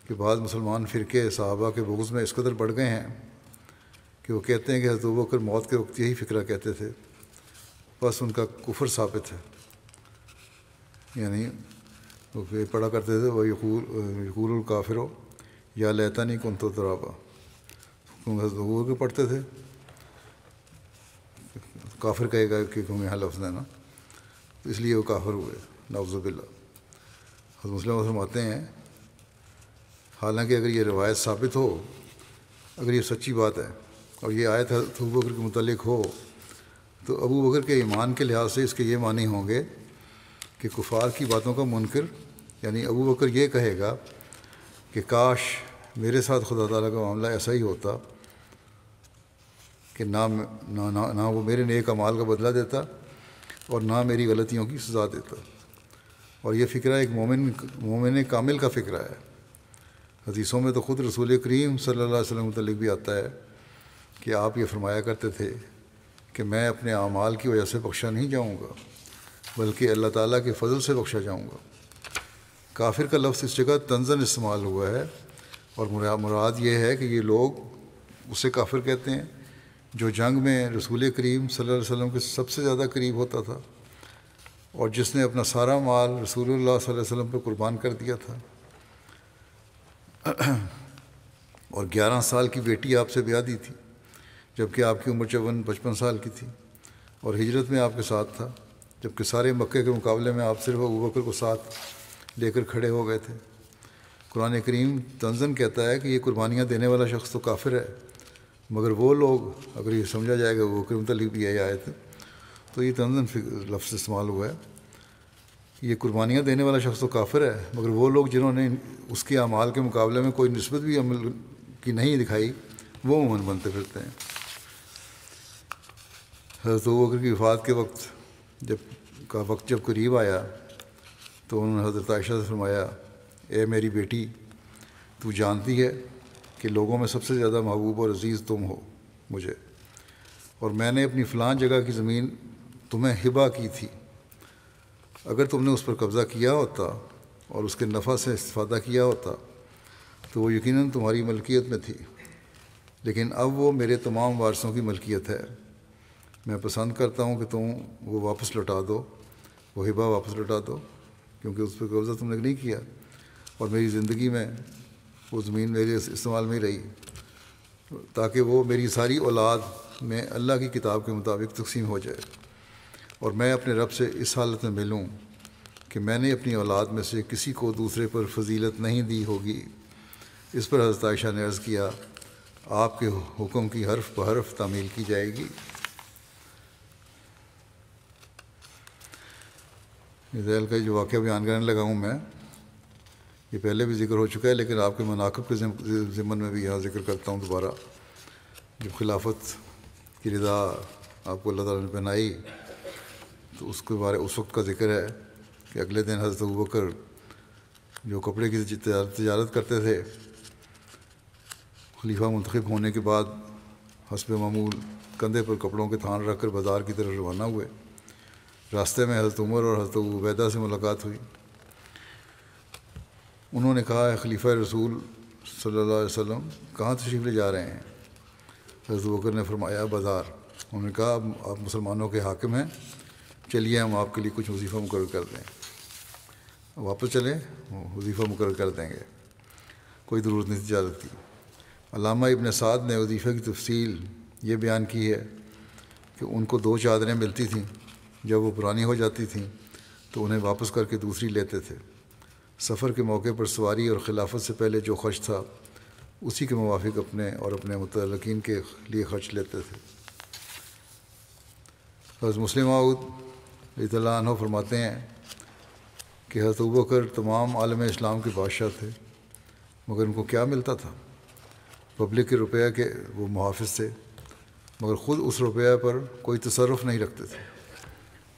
کہ بعض مسلمان فرقے صحابہ کے بغض میں اس قدر بڑھ گئے ہیں کہ وہ کہتے ہیں کہ حضرت ابوبکر موت کے وقت یہی فکرہ کہتے تھے، بس ان کا کفر ثابت ہے۔ یعنی وہ پڑھا کرتے تھے وَيَقُولُ الْكَافِرُ یا لیتنی كُنتُ تُرَابًا، حضرت ابوبکر پڑھتے تھے، کافر کہے گا کہ یہاں لفظ ہے نا، تو اس لیے وہ کافر ہوئے، نعوذ باللہ۔ حضرت مسلم فرماتے ہیں حالانکہ اگر یہ روایت ثابت ہو، اگر یہ سچی بات ہے اور یہ آیت حضرت ابوبکر کے متعلق ہو، تو ابوبکر کے ایمان کے لحاظ سے اس کے یہ معنی ہوں گے کہ کفار کی باتوں کا منکر، یعنی ابوبکر یہ کہے گا کہ کاش میرے ساتھ خدا تعالیٰ کا معاملہ ایسا ہی ہوتا کہ نہ وہ میرے نیک اعمال کا بدلہ دیتا اور نہ میری غلطیوں کی سزا دیتا۔ اور یہ فکرہ ایک مومن کامل کا فکرہ ہے۔ حدیثوں میں تو خود رسول کریم صلی اللہ علیہ وسلم متعلق بھی آتا ہے کہ آپ یہ فرمایا کرتے تھے کہ میں اپنے اعمال کی وجہ سے بخشا نہیں جاؤں گا، بلکہ اللہ تعالیٰ کے فضل سے بخشا جاؤں گا۔ کافر کا لفظ اس جگہ طنزاً استعمال ہوا ہے، اور مراد یہ ہے کہ یہ لوگ اسے کافر کہتے ہیں جو جنگ میں رسول کریم صلی اللہ علیہ وسلم کے سب سے زیادہ قریب ہوتا تھا، اور جس نے اپنا سارا مال رسول اللہ صلی اللہ علیہ وسلم پر قربان کر دیا تھا، اور 11 سال کی بیٹی آپ سے بیاہ دی تھی، جبکہ آپ کی عمر 55 سال کی تھی، اور ہجرت میں آپ کے ساتھ تھا، جبکہ سارے مکے کے مقابلے میں آپ صرف ابوبکر کو ساتھ لے کر کھڑے ہو گئے تھے۔ قرآن کریم طنزاً کہتا ہے کہ یہ قربانیاں دینے والا شخص تو کافر ہے، مگر وہ لوگ، اگر یہ سمجھا جائے گا ابوبکر متعلق بھی یہ آیت تو یہ طنزاً لفظ استعمال ہوا ہے، یہ قربانیاں دینے والا شخص تو کافر ہے، مگر وہ لوگ جنہوں نے اس کے اعمال کے مقابلے میں کوئی نسبت بھی عمل کی نہیں دکھائی وہ مومن بنتے پھرتے ہیں۔ حضرت ابوبکر کی وفات کے وقت جب قریب آیا تو انہوں نے حضرت عائشہ سے فرمایا، اے میری بیٹی، تو جانتی ہے کہ لوگوں میں سب سے زیادہ محبوب اور عزیز تم ہو مجھے، اور میں نے اپنی فلاں جگہ کی زمین تمہیں ہبہ کی تھی، اگر تم نے اس پر قبضہ کیا ہوتا اور اس کے نفع سے استفادہ کیا ہوتا تو وہ یقیناً تمہاری ملکیت میں تھی، لیکن اب وہ میرے تمام وارثوں کی ملکیت ہے۔ میں پسند کرتا ہوں کہ تم وہ واپس لوٹا دو، وہ ہبہ واپس لوٹا دو، کیونکہ اس پہ قبضہ تم نے نہیں کیا، اور میری زندگی میں وہ زمین میرے استعمال میں ہی رہی، تاکہ وہ میری ساری اولاد میں اللہ کی کتاب کے مطابق تقسیم ہو جائے، اور میں اپنے رب سے اس حالت میں ملوں کہ میں نے اپنی اولاد میں سے کسی کو دوسرے پر فضیلت نہیں دی ہوگی۔ اس پر حضرت عائشہ نے عرض کیا، آپ کے حکم کی حرف بحرف تعمیل کی جائے گی۔ اسرائیل کا جو واقعہ بیان کرنے لگا ہوں میں، یہ پہلے بھی ذکر ہو چکا ہے، لیکن آپ کے مناقب کے ضمن میں بھی یہاں ذکر کرتا ہوں دوبارہ۔ جب خلافت کی رضا آپ کو اللہ تعالیٰ نے پہنائی تو اس وقت کا ذکر ہے کہ اگلے دن حضرت ابوبکر جو کپڑے کی تجارت کرتے تھے، خلیفہ منتخب ہونے کے بعد حسب معمول کندھے پر کپڑوں کے تھان رکھ کر بازار کی طرف روانہ ہوئے۔ راستے میں حضرت عمر اور حضرت ابو عبیدہ سے ملاقات ہوئی۔ انہوں نے کہا، خلیفہ رسول صلی اللہ علیہ وسلم کہاں تشریف لے جا رہے ہیں؟ حضرت ابوبکر نے فرمایا، بازار۔ انہوں نے کہا، آپ مسلمانوں کے حاکم ہیں، چلیے ہم آپ کے لیے کچھ وظیفہ مقرر کر دیں۔ واپس چلیں، وظیفہ مقرر کر دیں گے، کوئی ضرورت نہیں تجارت کی۔ علامہ ابن سعد نے وظیفے کی تفصیل یہ بیان کی ہے کہ ان کو 2 چادریں ملتی تھیں، جب وہ پرانی ہو جاتی تھیں تو انہیں واپس کر کے دوسری لیتے تھے۔ سفر کے موقع پر سواری اور خلافت سے پہلے جو خرچ تھا اسی کے موافق اپنے اور اپنے متعلقین کے لیے خرچ لیتے تھے۔ حضرت مسلم موعود رضی اللہ عنہ فرماتے ہیں کہ حضرت ابوبکر تمام عالم اسلام کے بادشاہ تھے، مگر ان کو کیا ملتا تھا؟ پبلک کے روپیہ کے وہ محافظ تھے، مگر خود اس روپیہ پر کوئی تصرف نہیں رکھتے تھے۔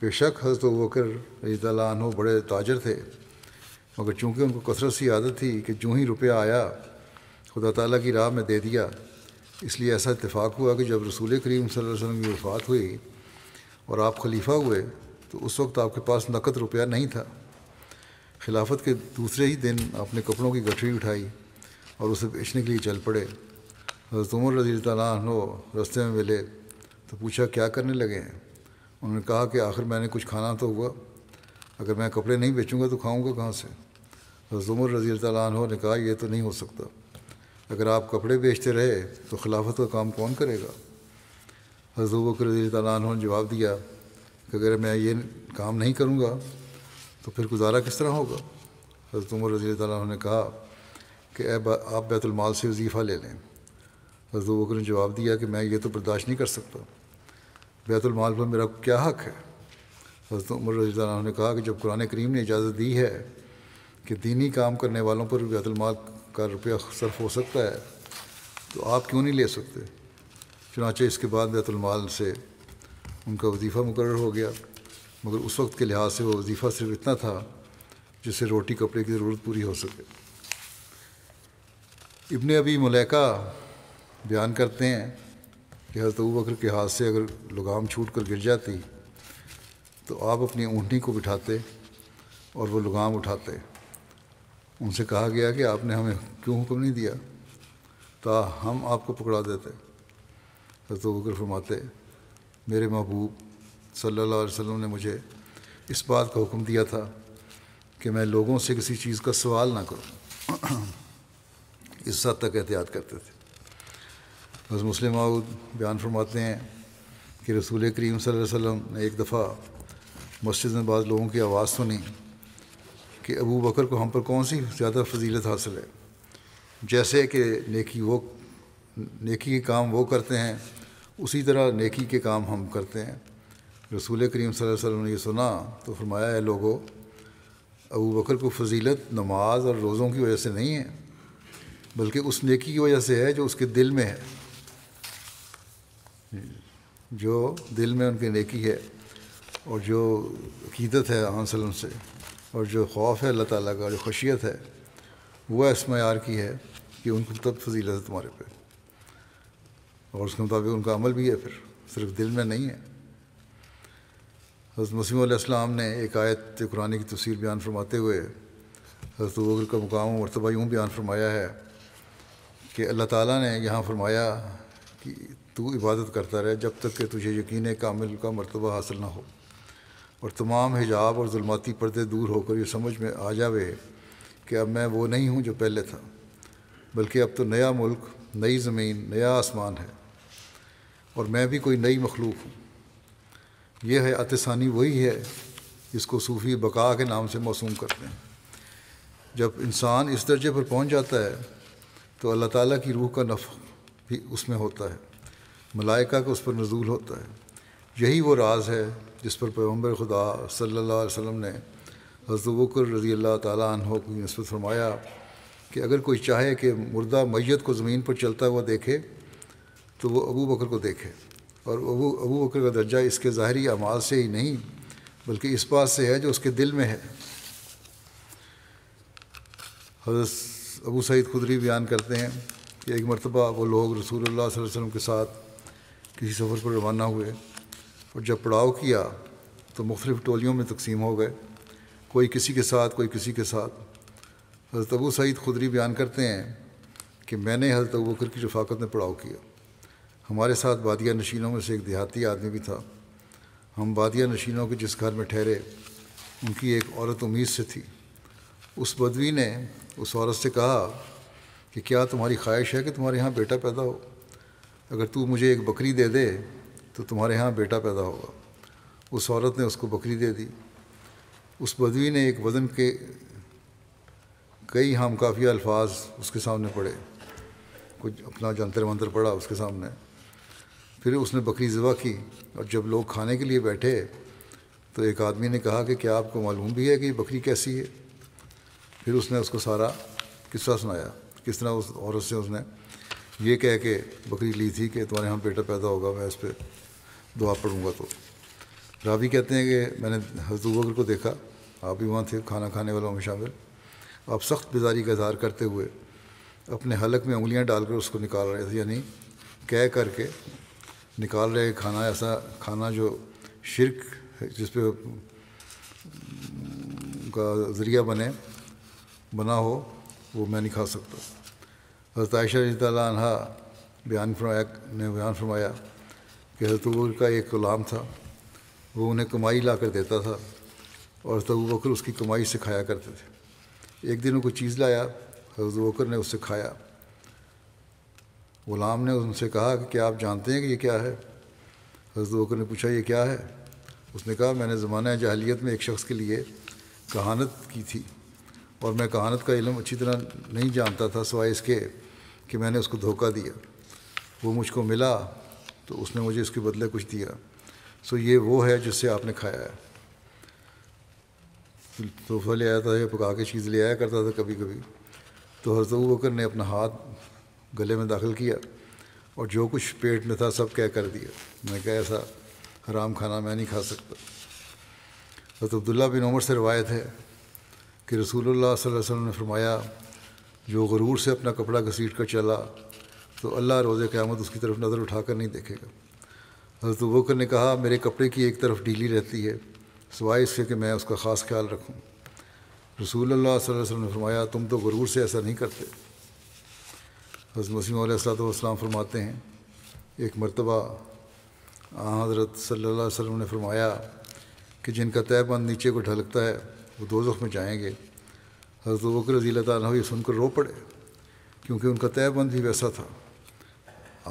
بے شک حضرت ابوبکر رضی اللہ عنہ بڑے تاجر تھے، مگر چونکہ ان کو کثرت سی عادت تھی کہ جو ہی روپیہ آیا خدا تعالیٰ کی راہ میں دے دیا، اس لیے ایسا اتفاق ہوا کہ جب رسول کریم صلی اللہ علیہ وسلم کی وفات ہوئی اور آپ خلیفہ ہوئے تو اس وقت آپ کے پاس نقد روپیہ نہیں تھا۔ خلافت کے دوسرے ہی دن آپ نے کپڑوں کی گٹھری اٹھائی اور اسے بیچنے کے لیے چل پڑے۔ حضرت عمر رضی اللہ عنہ راستے میں ملے تو پوچھا، کیا کرنے لگے ہیں؟ انہوں نے کہا کہ آخر میں نے کچھ کھانا تو ہوا، اگر میں کپڑے نہیں بیچوں گا تو کھاؤں گا کہاں سے؟ حضرت عمر رضی اللہ عنہ نے کہا، یہ تو نہیں ہو سکتا، اگر آپ کپڑے بیچتے رہے تو خلافت کا کام کون کرے گا؟ حضرت ابوبکر رضی اللہ عنہ نے جواب دیا کہ اگر میں یہ کام نہیں کروں گا تو پھر گزارا کس طرح ہوگا؟ حضرت عمر رضی اللہ عنہ نے کہا کہ آپ بیت المال سے وظیفہ لے لیں۔ حضرت ابوبکر نے جواب دیا کہ میں یہ تو برداشت نہیں کر سکتا، بیت المال پر میرا کیا حق ہے؟ حضرت عمر رضی اللہ عنہ نے کہا کہ جب قرآن کریم نے اجازت دی ہے کہ دینی کام کرنے والوں پر بیت المال کا روپیہ صرف ہو سکتا ہے تو آپ کیوں نہیں لے سکتے؟ چنانچہ اس کے بعد بیت المال سے ان کا وظیفہ مقرر ہو گیا مگر اس وقت کے لحاظ سے وہ وظیفہ صرف اتنا تھا جس سے روٹی کپڑے کی ضرورت پوری ہو سکے۔ ابن ابی ملیکہ بیان کرتے ہیں کہ حضرت ابوبکر کے ہاتھ سے اگر لگام چھوٹ کر گر جاتی تو آپ اپنی اونٹنی کو بٹھاتے اور وہ لگام اٹھاتے۔ ان سے کہا گیا کہ آپ نے ہمیں کیوں حکم نہیں دیا تا ہم آپ کو پکڑا دیتے؟ حضرت ابوبکر فرماتے، میرے محبوب صلی اللہ علیہ وسلم نے مجھے اس بات کا حکم دیا تھا کہ میں لوگوں سے کسی چیز کا سوال نہ کروں۔ اس حد تک احتیاط کرتے تھے۔ بس مسلم معود بیان فرماتے ہیں کہ رسول کریم صلی اللہ علیہ وسلم نے ایک دفعہ مسجد میں بعض لوگوں کی آواز سنی کہ ابو بکر کو ہم پر کون سی زیادہ فضیلت حاصل ہے، جیسے کہ نیکی کے کام وہ کرتے ہیں اسی طرح نیکی کے کام ہم کرتے ہیں۔ رسول کریم صلی اللہ علیہ وسلم نے یہ سنا تو فرمایا، اے لوگو، ابو بکر کو فضیلت نماز اور روزوں کی وجہ سے نہیں ہے بلکہ اس نیکی کی وجہ سے ہے جو اس کے دل میں ہے۔ جو دل میں ان کی نیکی ہے اور جو عقیدت ہے آن وسلم سے اور جو خوف ہے اللہ تعالیٰ کا، جو خشیت ہے، وہ اس معیار کی ہے کہ ان کو تب فضیلت ہے تمہارے پہ، اور اس کے مطابق ان کا عمل بھی ہے، پھر صرف دل میں نہیں ہے۔ حضرت مسیح علیہ السلام نے ایک آیت قرآن کی تفسیر بیان فرماتے ہوئے حضرت ابوبکر کا مقام و مرتبہ یوں بیان فرمایا ہے کہ اللہ تعالیٰ نے یہاں فرمایا کہ تو عبادت کرتا رہے جب تک کہ تجھے یقین کامل کا مرتبہ حاصل نہ ہو اور تمام حجاب اور ظلماتی پردے دور ہو کر یہ سمجھ میں آ جاوے کہ اب میں وہ نہیں ہوں جو پہلے تھا، بلکہ اب تو نیا ملک، نئی زمین، نیا آسمان ہے اور میں بھی کوئی نئی مخلوق ہوں۔ یہ حیات ثانی وہی ہے جس کو صوفی بقا کے نام سے موسوم کرتے ہیں۔ جب انسان اس درجے پر پہنچ جاتا ہے تو اللہ تعالیٰ کی روح کا نفخ بھی اس میں ہوتا ہے، ملائکہ کا اس پر نزول ہوتا ہے۔ یہی وہ راز ہے جس پر پیغمبر خدا صلی اللہ علیہ وسلم نے حضرت ابوبکر رضی اللہ تعالیٰ عنہ کی نسبت فرمایا کہ اگر کوئی چاہے کہ مردہ میت کو زمین پر چلتا ہوا دیکھے تو وہ ابو بکر کو دیکھے، اور ابو بکر کا درجہ اس کے ظاہری اعمال سے ہی نہیں بلکہ اس بات سے ہے جو اس کے دل میں ہے۔ حضرت ابو سعید خدری بیان کرتے ہیں کہ ایک مرتبہ وہ لوگ رسول اللہ صلی اللہ علیہ وسلم کے ساتھ کسی سفر پر روانہ ہوئے اور جب پڑاؤ کیا تو مختلف ٹولیوں میں تقسیم ہو گئے، کوئی کسی کے ساتھ، کوئی کسی کے ساتھ۔ حضرت ابو سعید خدری بیان کرتے ہیں کہ میں نے حضرت ابوبکر کی رفاقت میں پڑاؤ کیا۔ ہمارے ساتھ بادیہ نشینوں میں سے ایک دیہاتی آدمی بھی تھا۔ ہم بادیہ نشینوں کے جس گھر میں ٹھہرے ان کی ایک عورت امید سے تھی۔ اس بدوی نے اس عورت سے کہا کہ کیا تمہاری خواہش ہے کہ تمہارے ہاں بیٹا پیدا ہو؟ اگر تو مجھے ایک بکری دے دے تو تمہارے ہاں بیٹا پیدا ہوگا۔ اس عورت نے اس کو بکری دے دی۔ اس بدوی نے ایک وزن کے کئی ہم کافیہ الفاظ اس کے سامنے پڑھے، کچھ اپنا جنتر منتر پڑھا اس کے سامنے، پھر اس نے بکری ذبح کی، اور جب لوگ کھانے کے لیے بیٹھے تو ایک آدمی نے کہا کہ کیا آپ کو معلوم بھی ہے کہ یہ بکری کیسی ہے؟ پھر اس نے اس کو سارا قصہ سنایا، کس طرح اس عورت سے اس نے یہ کہہ کے بکری لی تھی کہ تمہارے یہاں بیٹا پیدا ہوگا، میں اس پہ دعا پڑھوں گا۔ تو راوی کہتے ہیں کہ میں نے حضرت ابوبکر کو دیکھا، آپ بھی وہاں تھے کھانا کھانے والوں میں شامل، آپ سخت بیزاری کا اظہار کرتے ہوئے اپنے حلق میں انگلیاں ڈال کر اس کو نکال رہے تھے، یعنی کہہ کر کے نکال رہے کھانا، ایسا کھانا جو شرک ہے، جس پہ کا ذریعہ بنا ہو، وہ میں نہیں کھا سکتا۔ حضرت عائشہ رضی اللہ عنہا بیان فرمایا کہ حضرت ابوبکر کا ایک غلام تھا، وہ انہیں کمائی لا کر دیتا تھا اور حضرت ابوبکر اس کی کمائی سے کھایا کرتے تھے۔ ایک دن وہ کوئی چیز لایا، حضرت ابوبکر نے اس سے کھایا۔ غلام نے ان سے کہا کہ کیا آپ جانتے ہیں کہ یہ کیا ہے؟ حضرت ابوبکر نے پوچھا یہ کیا ہے؟ اس نے کہا میں نے زمانہ جاہلیت میں ایک شخص کے لیے کہانت کی تھی، اور میں کہانت کا علم اچھی طرح نہیں جانتا تھا سوائے اس کے کہ میں نے اس کو دھوکہ دیا۔ وہ مجھ کو ملا تو اس نے مجھے اس کے بدلے کچھ دیا، سو یہ وہ ہے جس سے آپ نے کھایا ہے۔ تحفہ لے آیا تھا یا پکا کے چیز لے آیا کرتا تھا کبھی کبھی، تو حضرت ابوبکر نے اپنا ہاتھ گلے میں داخل کیا اور جو کچھ پیٹ میں تھا سب کہہ کر دیا۔ میں کہا ایسا حرام کھانا میں نہیں کھا سکتا۔ حضرت عبداللہ بن عمر سے روایت ہے کہ رسول اللہ صلی اللہ علیہ وسلم نے فرمایا جو غرور سے اپنا کپڑا گھسیٹ کر چلا تو اللہ روز قیامت اس کی طرف نظر اٹھا کر نہیں دیکھے گا۔ حضرت ابوبکر نے کہا میرے کپڑے کی ایک طرف ڈھیلی رہتی ہے سوائے اس سے کہ میں اس کا خاص خیال رکھوں۔ رسول اللہ صلی اللہ علیہ وسلم نے فرمایا تم تو غرور سے ایسا نہیں کرتے۔ حضرت مسیح علیہ السلام فرماتے ہیں ایک مرتبہ حضرت صلی اللہ علیہ وسلم نے فرمایا کہ جن کا تہہ بند نیچے کو ڈھلکتا ہے وہ دوزخ میں جائیں گے۔ حضرت ابوبکر رضی اللہ تعالیٰ عنہ یہ سن کر رو پڑے کیونکہ ان کا تہہ بند بھی ویسا تھا۔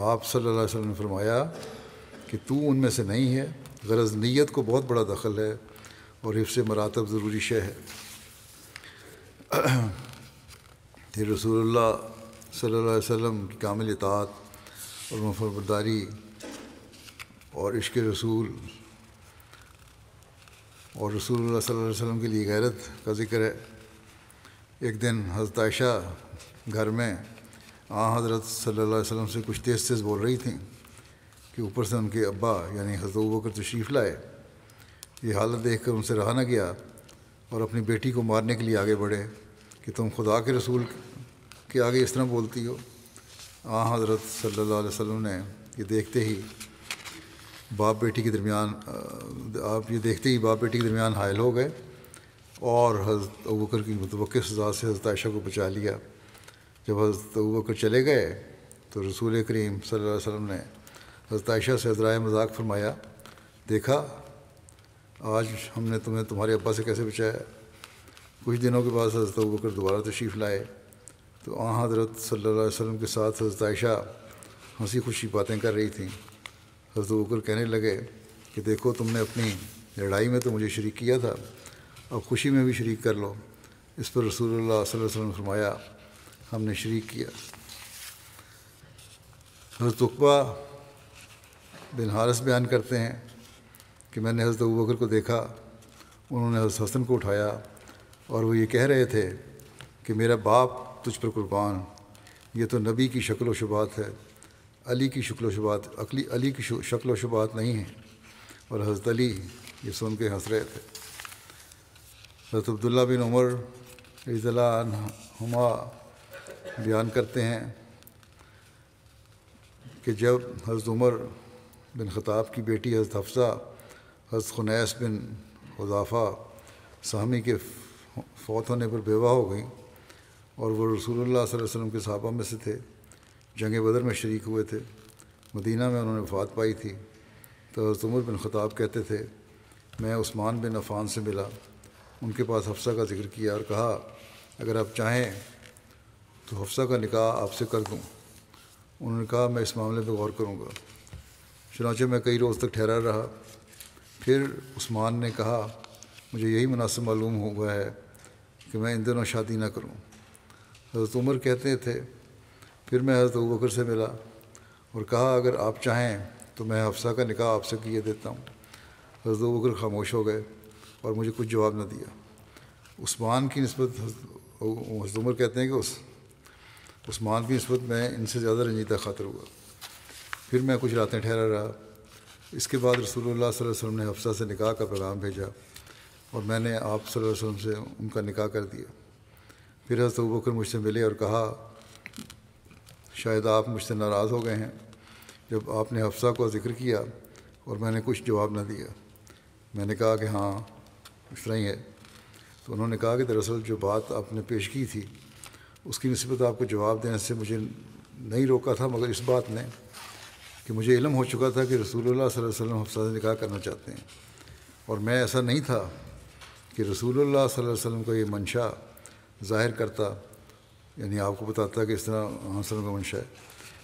آپ صلی اللہ علیہ وسلم نے فرمایا کہ تو ان میں سے نہیں ہے، غرض نیت کو بہت بڑا دخل ہے اور حفظ مراتب ضروری شے ہے۔ پھر رسول اللہ صلی اللہ علیہ وسلم کی کامل اطاعت اور فرمانبرداری اور عشق رسول اور رسول اللہ صلی اللہ علیہ وسلم کے لیے غیرت کا ذکر ہے۔ ایک دن حضرت عائشہ گھر میں حضرت صلی اللہ علیہ وسلم سے کچھ تیز تیز بول رہی تھیں کہ اوپر سے ان کے ابا یعنی حضرت ابوبکر تشریف لائے۔ یہ حالت دیکھ کر ان سے رہا نہ گیا اور اپنی بیٹی کو مارنے کے لیے آگے بڑھے کہ تم خدا کے رسول کے آگے اس طرح بولتی ہو۔ حضرت صلی اللہ علیہ وسلم نے یہ دیکھتے ہی باپ بیٹی کے درمیان حائل ہو گئے اور حضرت ابوبکر کی متوقع سزا سے حضرت عائشہ کو بچا لیا۔ جب حضرت ابوبکر چلے گئے تو رسول کریم صلی اللہ علیہ وسلم نے حضرت عائشہ سے ذرائع مذاق فرمایا دیکھا آج ہم نے تمہیں تمہارے ابا سے کیسے بچایا۔ کچھ دنوں کے بعد حضرت ابوبکر دوبارہ تشریف لائے تو حضرت صلی اللہ علیہ وسلم کے ساتھ حضرت عائشہ ہنسی خوشی باتیں کر رہی تھیں۔ حضرت ابوبکر کہنے لگے کہ دیکھو تم نے اپنی لڑائی میں تو مجھے شریک کیا تھا، اب خوشی میں بھی شریک کر لو۔ اس پر رسول اللہ صلی اللہ علیہ وسلم نے فرمایا ہم نے شریک کیا۔ حضرت عقبہ بن حارث بیان کرتے ہیں کہ میں نے حضرت ابوبکر کو دیکھا، انہوں نے حضرت حسن کو اٹھایا اور وہ یہ کہہ رہے تھے کہ میرا باپ تجھ پر قربان، یہ تو نبی کی شکل و شبات ہے، علی کی شکل و شبات نہیں ہے۔ اور حضرت علی یہ سن کے ہنس رہے تھے۔ حضرت عبداللہ بن عمر رضی اللہ عنہما بیان کرتے ہیں کہ جب حضرت عمر بن خطاب کی بیٹی حضرت حفصہ حضرت خنیس بن حذافہ سہمی کے فوت ہونے پر بیوہ ہو گئیں اور وہ رسول اللہ صلی اللہ علیہ وسلم کے صحابہ میں سے تھے، جنگ بدر میں شریک ہوئے تھے، مدینہ میں انہوں نے وفات پائی تھی، تو حضرت عمر بن خطاب کہتے تھے میں عثمان بن عفان سے ملا، ان کے پاس حفصہ کا ذکر کیا اور کہا اگر آپ چاہیں تو حفصہ کا نکاح آپ سے کر دوں۔ انہوں نے کہا میں اس معاملے پہ غور کروں گا۔ چنانچہ میں کئی روز تک ٹھہرا رہا۔ پھر عثمان نے کہا مجھے یہی مناسب معلوم ہوا ہے کہ میں ان دنوں شادی نہ کروں۔ حضرت عمر کہتے تھے پھر میں حضرت ابوبکر سے ملا اور کہا اگر آپ چاہیں تو میں حفصہ کا نکاح آپ سے کیے دیتا ہوں۔ حضرت ابوبکر خاموش ہو گئے اور مجھے کچھ جواب نہ دیا۔ عثمان کی نسبت حضرت عمر کہتے ہیں کہ عثمان کی نسبت میں ان سے زیادہ رنجیدہ خاطر ہوا۔ پھر میں کچھ راتیں ٹھہرا رہا۔ اس کے بعد رسول اللہ صلی اللہ علیہ وسلم نے حفصہ سے نکاح کا پیغام بھیجا اور میں نے آپ صلی اللہ علیہ وسلم سے ان کا نکاح کر دیا۔ پھر حضرت ابوبکر مجھ سے ملے اور کہا شاید آپ مجھ سے ناراض ہو گئے ہیں، جب آپ نے حفصہ کو ذکر کیا اور میں نے کچھ جواب نہ دیا۔ میں نے کہا کہ ہاں اس طرح ہی ہے۔ تو انہوں نے کہا کہ دراصل جو بات آپ نے پیش کی تھی اس کی نسبت آپ کو جواب دینے سے مجھے نہیں روکا تھا، مگر اس بات نے کہ مجھے علم ہو چکا تھا کہ رسول اللہ صلی اللہ علیہ وسلم حفصہ سے نکاح کرنا چاہتے ہیں، اور میں ایسا نہیں تھا کہ رسول اللہ صلی اللہ علیہ وسلم کا یہ منشا ظاہر کرتا، یعنی آپ کو بتاتا کہ اس طرح وسلم کا منشا ہے،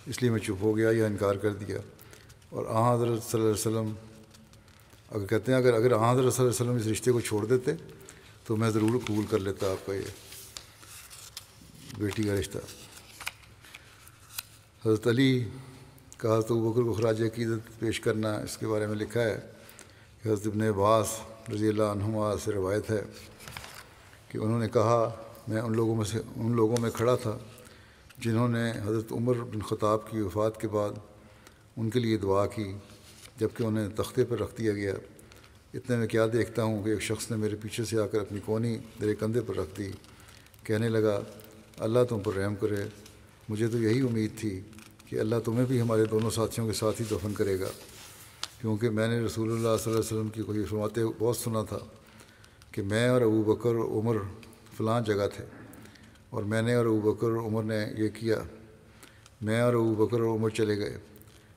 اس لیے میں چپ ہو گیا یا انکار کر دیا۔ اور حضرت صلی اللہ علیہ وسلم اگر کہتے ہیں اگر حضرت صلی اللہ علیہ وسلم اس رشتے کو چھوڑ دیتے تو میں ضرور قبول کر لیتا آپ کا یہ بیٹی کا رشتہ۔ حضرت علی کا حضرت ابوبکر کو خراج عقیدت پیش کرنا، اس کے بارے میں لکھا ہے کہ حضرت ابن عباس رضی اللہ عنہما سے روایت ہے کہ انہوں نے کہا میں ان لوگوں میں کھڑا تھا جنہوں نے حضرت عمر بن خطاب کی وفات کے بعد ان کے لیے دعا کی جب کہ انہیں تختے پر رکھ دیا گیا۔ اتنے میں کیا دیکھتا ہوں کہ ایک شخص نے میرے پیچھے سے آ کر اپنی کونی میرے کندھے پر رکھ دی، کہنے لگا اللہ تم پر رحم کرے، مجھے تو یہی امید تھی کہ اللہ تمہیں بھی ہمارے دونوں ساتھیوں کے ساتھ ہی دفن کرے گا، کیونکہ میں نے رسول اللہ صلی اللہ علیہ وسلم کی کوئی فرماتے بہت سنا تھا کہ میں اور ابو بکر اور عمر فلاں جگہ تھے، اور میں نے اور ابو بکر اور عمر نے یہ کیا، میں اور ابو بکر اور عمر چلے گئے،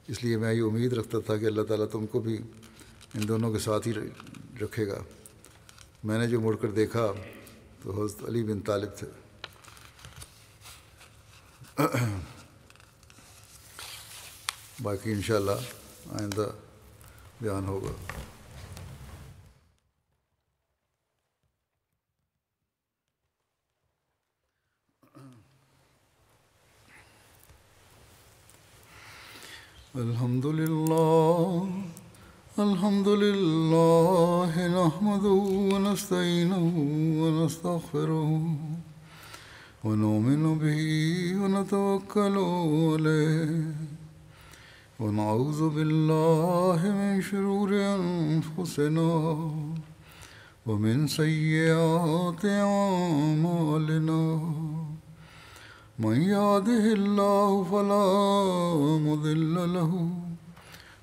اس لیے میں یہ امید رکھتا تھا کہ اللہ تعالیٰ تم کو بھی ان دونوں کے ساتھ ہی رکھے گا۔ میں نے جو مڑ کر دیکھا تو حضرت علی بن طالب تھے۔ باقی انشاءاللہ آئندہ بیان ہوگا۔ الحمد لله نحمده ونستعينه ونستغفره ونؤمن به ونتوكل عليه ونعوذ بالله من شرور أنفسنا ومن سيئات أعمالنا، من يهده الله فلا مضل له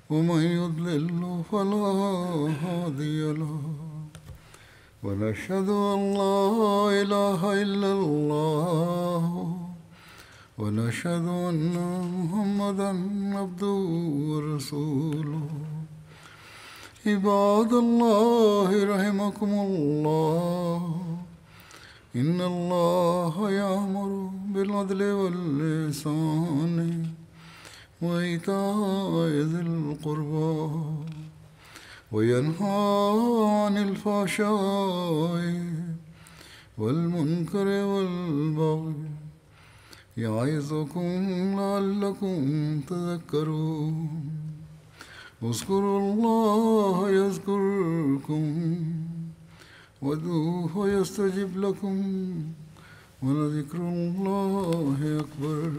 ومن يضلل فلا هادي له، ونشهد أن لا إله إلا الله ونشهد أن محمدا عبده ورسوله۔ عباد الله رحمكم الله، إن الله يأمر بالعدل والإحسان وإيتاء ذي القربى وينهى عن الفحشاء والمنكر والبغي يعظكم لعلكم تذكرون۔ اذكروا الله يذكركم وادعوه يستجب لكم ولذكر الله أكبر۔